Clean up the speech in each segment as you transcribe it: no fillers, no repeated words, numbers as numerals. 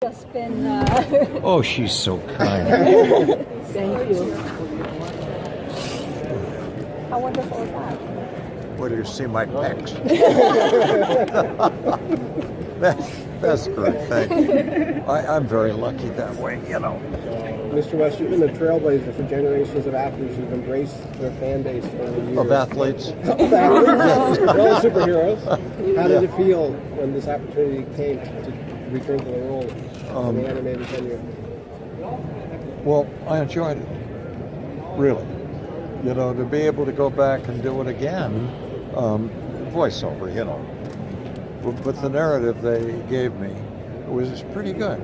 Just been. Oh, she's so kind. Thank you. How wonderful is that? Where do you see my pecs? That's great. Thank you. I'm very lucky that way, you know. Mr. West, you've been a trailblazer for generations of athletes who've embraced their fan base for years. Of athletes? They're all superheroes. How did it feel when this opportunity came to return to the role in the animated tenure? Well, I enjoyed it. Really. You know, to be able to go back and do it again, voiceover, you know. But the narrative they gave me was pretty good.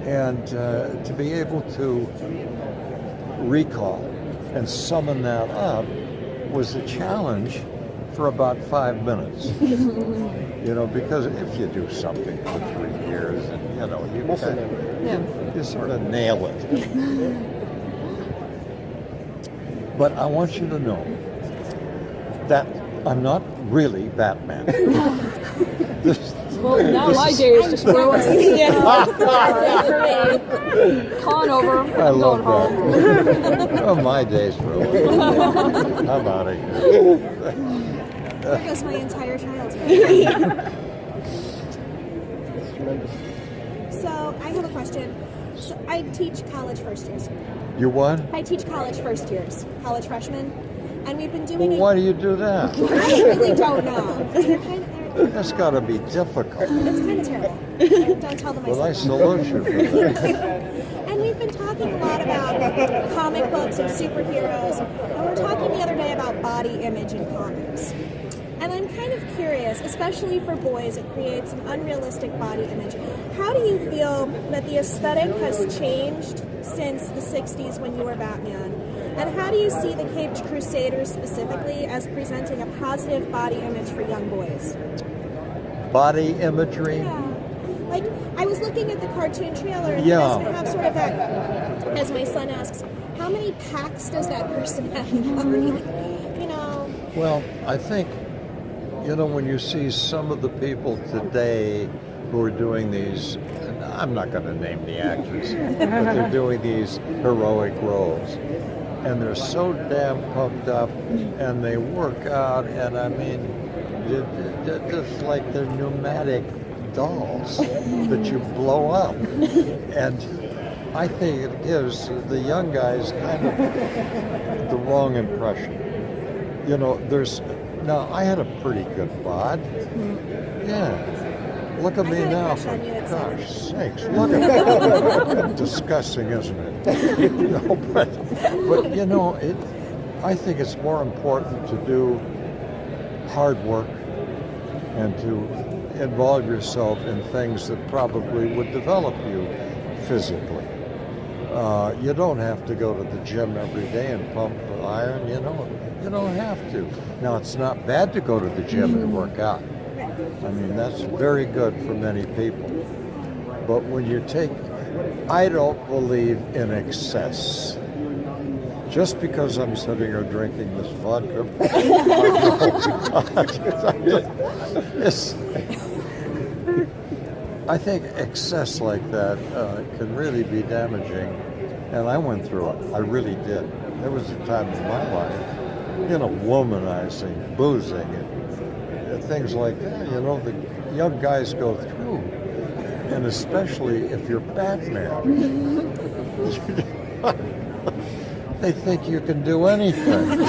And to be able to recall and summon that up was a challenge for about 5 minutes. You know, because if you do something for 3 years, and you know, you sort of nail it. But I want you to know that I'm not really Batman. Well, now my day is just ruined. Con over. I love that. Oh, my day's ruined. I'm out of here. There goes my entire childhood. It's tremendous. So I have a question. So I teach college first years. You what? I teach college first years, college freshmen, and we've been doing Well, why do you do that? I really don't know. That's got to be difficult. It's kind of terrible. Don't tell them I Well, I said salute you for that. that. And we've been talking a lot about comic books and superheroes, and we were talking the other day about body image in comics. And I'm kind of curious, especially for boys, it creates an unrealistic body image. How do you feel that the aesthetic has changed since the 60s when you were Batman? And how do you see the Caped Crusaders specifically as presenting a positive body image for young boys? Body imagery? Yeah. Like, I was looking at the cartoon trailer and Yeah. it doesn't have sort of that, as my son asks, how many packs does that person have in the body? You know? Well, I think, you know, when you see some of the people today who are doing these, I'm not going to name the actors, but they're doing these heroic roles. And they're so damn pumped up, and they work out, and I mean, they're just like they're pneumatic dolls that you blow up. And I think it gives the young guys kind of the wrong impression. You know, now I had a pretty good bod. Yeah. Look at me now, for gosh sakes, look at that. Disgusting, isn't it? You know, but you know, I think it's more important to do hard work and to involve yourself in things that probably would develop you physically. You don't have to go to the gym every day and pump iron, you know. You don't have to. Now, it's not bad to go to the gym and work out. I mean, that's very good for many people. But when you I don't believe in excess. Just because I'm sitting here drinking this vodka, I think excess like that can really be damaging. And I went through it. I really did. There was a time in my life, you know, womanizing, boozing, and things like that, you know, the young guys go through. And especially if you're Batman, they think you can do anything.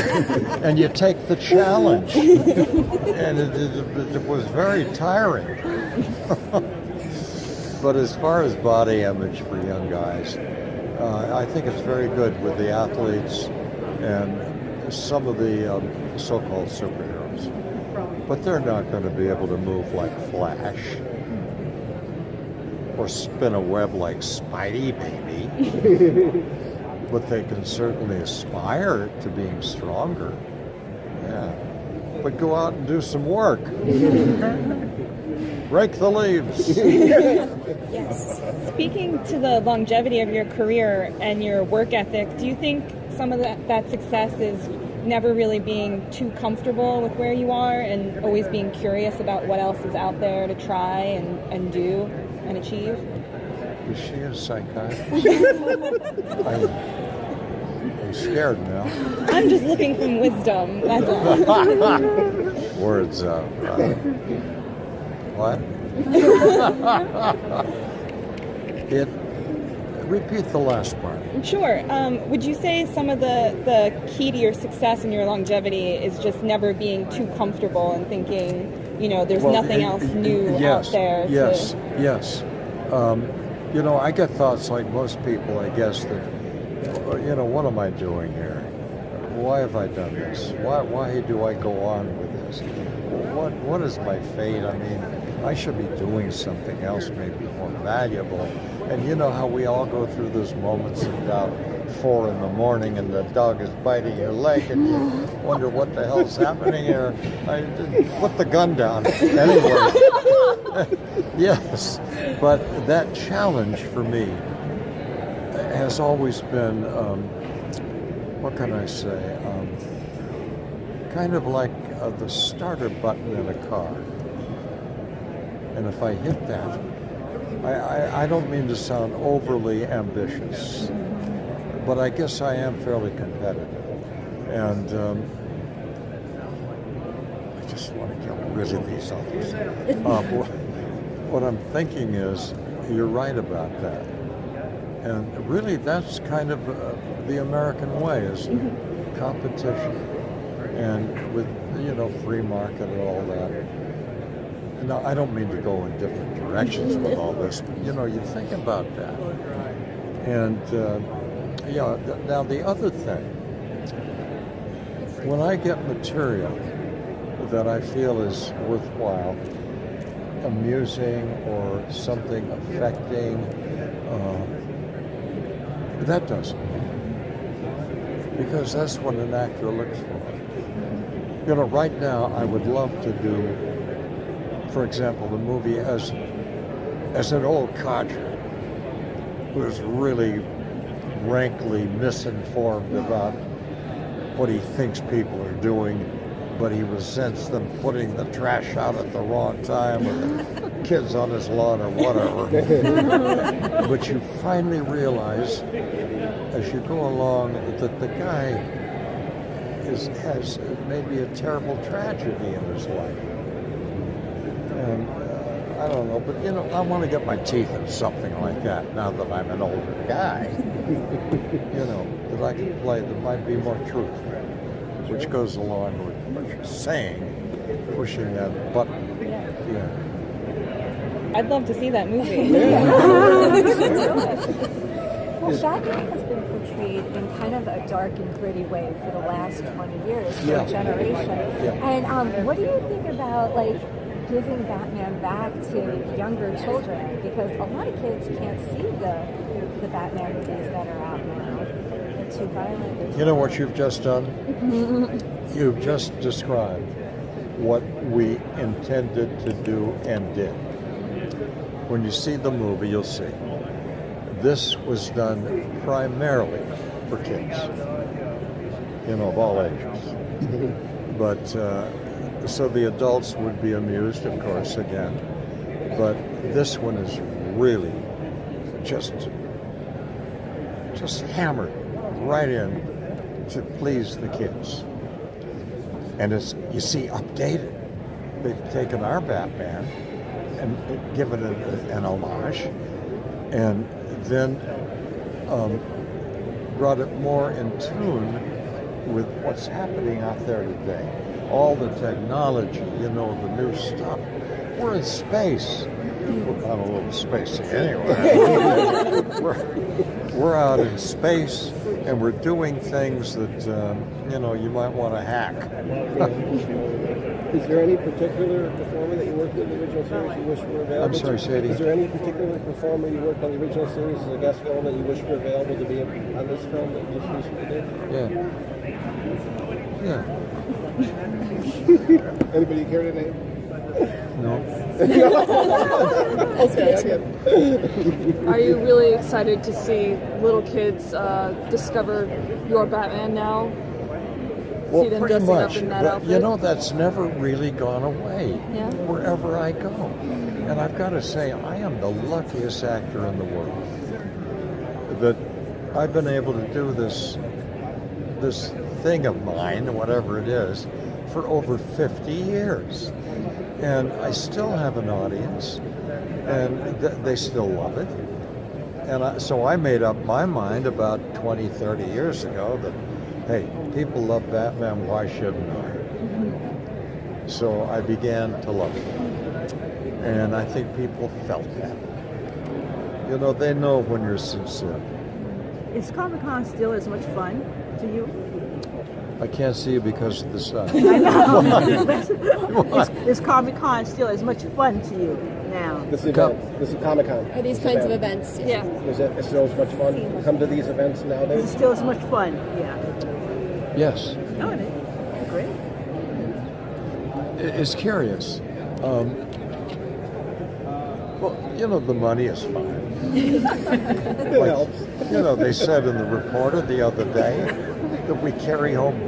And you take the challenge. And it was very tiring. But as far as body image for young guys, I think it's very good with the athletes and some of the so-called superheroes. But they're not going to be able to move like Flash or spin a web like Spidey, baby. But they can certainly aspire to being stronger. Yeah. But go out and do some work. Rake the leaves. Yes. Speaking to the longevity of your career and your work ethic, do you think some of that success is never really being too comfortable with where you are and always being curious about what else is out there to try and do and achieve? Is she a psychiatrist? I'm scared now. I'm just looking for wisdom. That's all. Words up. What? Repeat the last part. Sure. Would you say some of the key to your success and your longevity is just never being too comfortable and thinking, there's nothing else new out there? Yes. I get thoughts like most people, I guess, that, what am I doing here? Why have I done this? Why do I go on with this? What is my fate? I mean, I should be doing something else, maybe more valuable. And you know how we all go through those moments of about 4 a.m. and the dog is biting your leg and you wonder what the hell's happening here. I didn't put the gun down. Anyway, yes, but that challenge for me has always been, what can I say, kind of like the starter button in a car. And if I hit that, I don't mean to sound overly ambitious, but I guess I am fairly competitive. And I just want to get rid of these others. What I'm thinking is, you're right about that. And really, that's kind of the American way, is competition. And with, free market and all that. Now, I don't mean to go in different directions with all this, but, you think about that. And, now the other thing, when I get material that I feel is worthwhile, amusing or something affecting, that does it. Because that's what an actor looks for. Right now, I would love to do, for example, the movie as an old codger who's really rankly misinformed about what he thinks people are doing, but he resents them putting the trash out at the wrong time or the kids on his lawn or whatever. But you finally realize as you go along that the guy has maybe a terrible tragedy in his life. And I don't know, but I want to get my teeth in something like that now that I'm an older guy. That I can play that might be more truth, which goes along with what you're saying, pushing that button. Yeah. I'd love to see that movie. Well, Batman has been portrayed in kind of a dark and gritty way for the last 20 years, for a generation. Yeah. And what do you think about, giving Batman back to younger children? Because a lot of kids can't see the Batman movies that are out now. They're too violent. You know what you've just done? You've just described what we intended to do and did. When you see the movie, you'll see. This was done primarily for kids, of all ages. But, so the adults would be amused, of course, again. But this one is really just hammered right in to please the kids. And it's, updated. They've taken our Batman and given it an homage, and then brought it more in tune with what's happening out there today. All the technology, the new stuff. We're in space. We're not a little spacey anyway. we're out in space, and we're doing things that, you might want to hack. Is there any particular performer that you worked with in the original series you wish were available? I'm sorry, Sadie. Is there any particular performer you worked on the original series as a guest film that you wish were available to be on this film that you just recently did? Yeah. Anybody you care to name? No. Okay, I get it. Are you really excited to see little kids discover your Batman now Well, see them pretty dressing much. up in that But outfit. you know, that's never really gone away. Yeah. Wherever I go. And I've got to say, I am the luckiest actor in the world. That I've been able to do this thing of mine, whatever it is, for over 50 years. And I still have an audience, and they still love it. And so I made up my mind about 20, 30 years ago that, hey, people love Batman, why shouldn't I? So I began to love it. And I think people felt that. You know, they know when you're sincere. Is Comic-Con still as much fun to you? I can't see you because of the sun. I know. Is Comic-Con still as much fun to you now? This event, this is Comic-Con. Are these kinds of events? Yeah. Is it still as much fun to come to these events Is it nowadays? still as much fun? Yeah. Yes. No, it is. Great. It's curious. Well, you know, the money is fine. It helps. You know, they said in the Reporter the other day that we carry home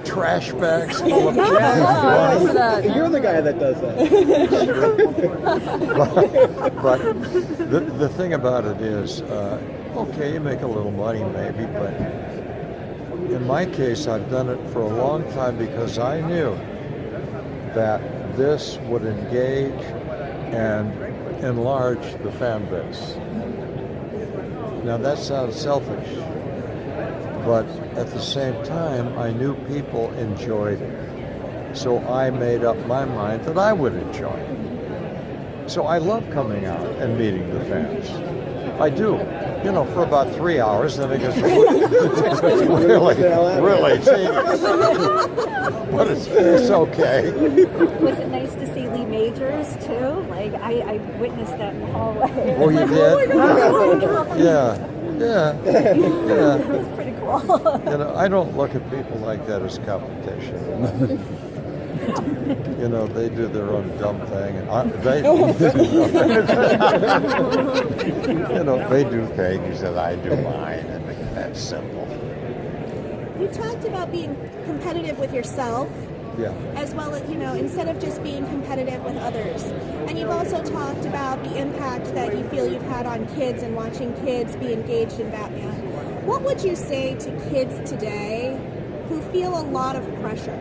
trash bags full of money. You're the guy that does that. But the thing about it is, okay, you make a little money maybe, but in my case, I've done it for a long time because I knew that this would engage and enlarge the fan base. Now that sounds selfish, but at the same time, I knew people enjoyed it. So I made up my mind that I would enjoy it. So I love coming out and meeting the fans. I do. You know, for about 3 hours, then it gets really tedious. But it's okay. Was it nice to see Lee Majors too? Like I witnessed that in the hallway. Oh, you did? Yeah. It was pretty cool. You know, I don't look at people like that as competition. You know, they do their own dumb thing, and you know, they do things and I do mine, and that's simple. You talked about being competitive with yourself, Yeah. as well as, you know, instead of just being competitive with others. And you've also talked about the impact that you feel you've had on kids and watching kids be engaged in Batman. What would you say to kids today who feel a lot of pressure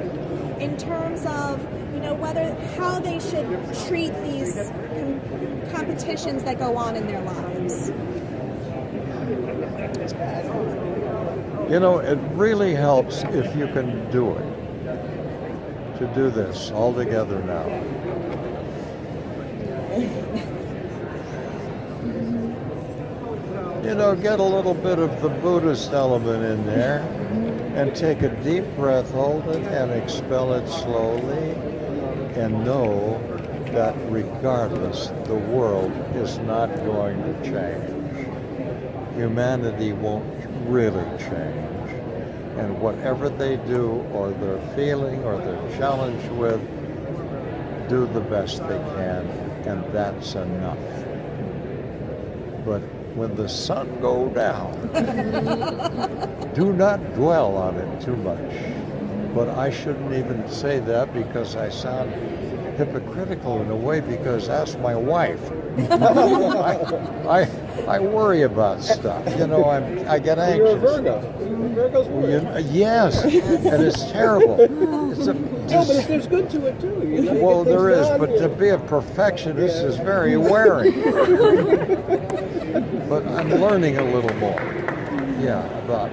in terms of, you know, how they should treat these competitions that go on in their lives? You know, it really helps if you can do it. To do this all together now. You know, get a little bit of the Buddhist element in there and take a deep breath, hold it, and expel it slowly, and know that regardless, the world is not going to change. Humanity won't really change. And whatever they do, or they're feeling, or they're challenged with, do the best they can, and that's enough. But when the sun go down, do not dwell on it too much. But I shouldn't even say that because I sound hypocritical in a way, because ask my wife. I worry about stuff. You know, I get anxious. You're a Virgo. Virgo's worry. Yes, and it's terrible. It's but there's good to it too. You know, you well, get things there is, done, but you to know. be a perfectionist is very wearing. But I'm learning a little more. Yeah, about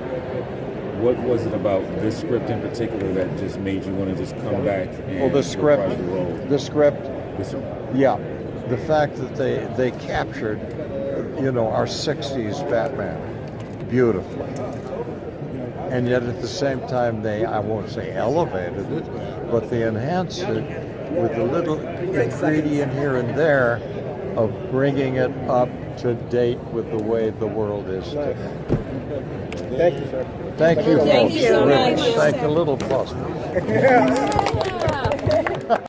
What was it about this script in particular that just made you want to just come back and well, the script. reprise the role? The script. This- Yeah, the fact that they captured, you know, our '60s Batman beautifully, and yet at the same time I won't say elevated it, but they enhanced it with a little ingredient here and there of bringing it up to date with the way the world is today. Thank you, sir. Thank you, Thank folks. you so Really. much. Thank you. A little applause.